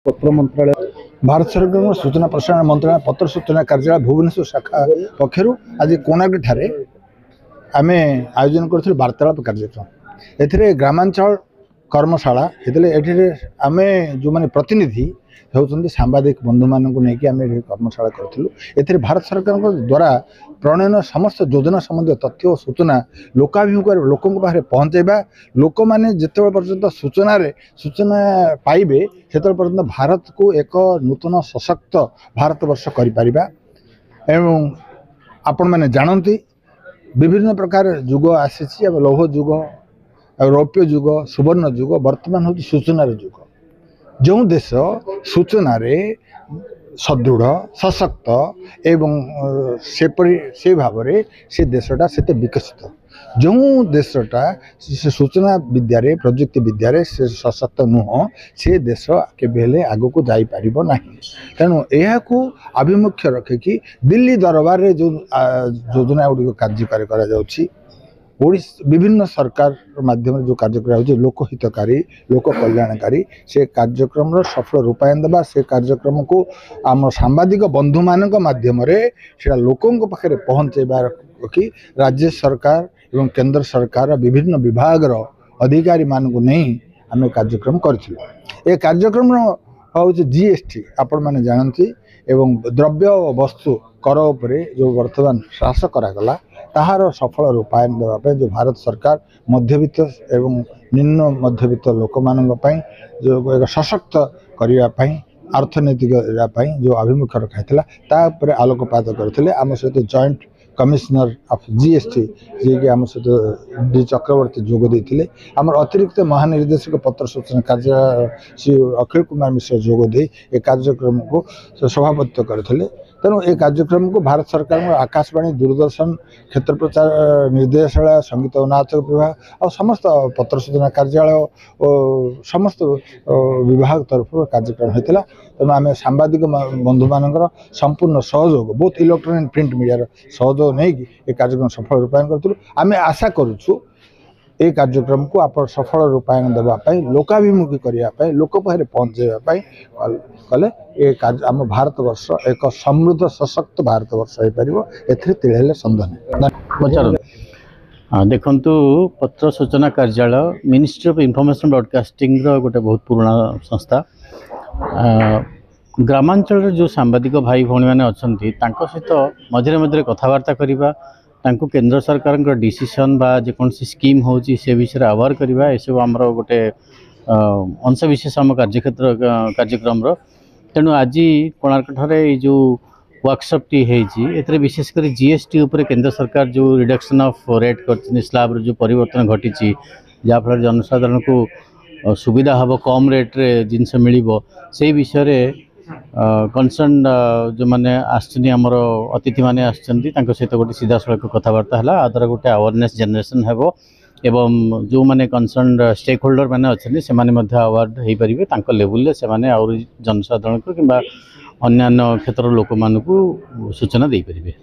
पत्र मंत्रालय भारत सरकार सूचना प्रसारण मंत्रालय पत्र सूचना कार्यालय भुवनेश्वर शाखा पक्षर आज कोणार्क ठारे आम आयोजन कर वार्तालाप कार्यक्रम ए ग्रामांचल कर्मशाला ये आम जो मैंने प्रतिनिधि होती सांबादिक बंधु मानक नहीं आम कर्मशाला करूँ ए भारत सरकार द्वारा प्रणयन समस्त योजना संबंधी तथ्य और सूचना लोकाभिमुख लोकों पाखे पहुँचेबा लोक मैंने जिते पर्यंत सूचना पाइबे से पर्यंत भारत को एक नूतन सशक्त भारत वर्ष करिपारिबा एवं आपण मैंने जानती विभिन्न प्रकार युग आसी लौह युग रौप्य युग सुवर्ण युग वर्तमान हूँ सूचनार युग जो देश सूचना सदृढ़ सशक्त एवं से भाव से देशटा से विकसित जो देशटा से सूचना विद्या प्रजुक्ति विद्या से सशक्त नुह से देश केबेले आग को जापर ना तेणु यह आभिमुख्य रखिकी दिल्ली दरबार रे जो योजना गुड़िक कार्यकारी कर विभिन्न सरकार माध्यम जो कार्यक्रम हो लोकहितकारी लोक कल्याणकारी से कार्यक्रम सफल रूपायन देवा से कार्यक्रम को आम सांबादिक बंधु मान माध्यम लोकों पाखे पहुँचेबार कि राज्य सरकार एवं केंद्र सरकार विभिन्न विभाग अधिकारी मानक नहीं आम कार्यक्रम कर कार्यक्रम हूँ जीएसटी आपण मैंने जानती एवं द्रव्य वस्तु कर उपरे जो वर्तमान ह्रास करागला ताहार सफल रूपायन देवाई जो भारत सरकार मध्यवित्त एवं निम्न मध्यवित्त लोक मानी जो एक सशक्त करने अर्थनैतिक जो आभिमुख्य रखा आलोकपात करते आम सहित joint commissioner of GST G कि आम सहित डी चक्रवर्ती जोग देते आम अतिरिक्त महानिर्देशक पत्र सूचना कार्यालय श्री अखिल कुमार मिश्र जोग दे ए कार्यक्रम को सभापतित्व करते तेणु ये कार्यक्रम को भारत सरकार आकाशवाणी दूरदर्शन क्षेत्र प्रचार निर्देशालय संगीत और नाच विभाग और समस्त पत्र सूचना कार्यालय और समस्त विभाग तरफ कार्यक्रम होता तेणु आम सांबादिक बंधु मान संपूर्ण सहयोग बहुत इलेक्ट्रोनिक प्रिंट मीडिया सहयोग नहीं कि कार्यक्रम सफल रूपायन करूँ आम आशा करुँ ये कार्यक्रम को आप सफल रूपायन देवाई लोकाभिमुखी करने लोक पाखे पहुँचाई कले ये आम भारत वर्ष एक समृद्ध सशक्त भारत वर्ष हो पार सन्देह नहीं। देखु पत्र सूचना कार्यालय मिनिस्ट्री ऑफ इनफॉरमेशन ब्रॉडकास्टिंग गोटे बहुत पुराना संस्था ग्रामांचल जो सांबादिक भाई भौणी मैंने अच्छा सहित मझे मझे कथबार्ता करवा केंद्र सरकार डिसीजन बा जेकोसी स्कीम हो से विषय अवेयर करवा यू आमर गोटे अंश विशेष आम कार्यक्रम तेणु आज कोणार्क ठारे जो वर्कशॉप टी है विशेषकर जीएसटी उपर केंद्र सरकार जो रिडक्शन ऑफ रेट कर स्लैब जो परिवर्तन घटी जहाँफल जनसाधारण को सुविधा हम कम रेट्रे जिनस मिल से विषय कनसर्न जो मैंने आमर अतिथि मैंने सहित गोटे सीधा सड़क कथबार्ता है द्वारा गोटे अवेयरनेस जनरेशन हेबो एवं जो मैंने कनसर्न स्टेक होल्डर मैंने अच्छे से अवार्ड हो पारे लेवल से जनसाधारण को कि अन्य क्षेत्र लोक मानू सूचना दे पारे।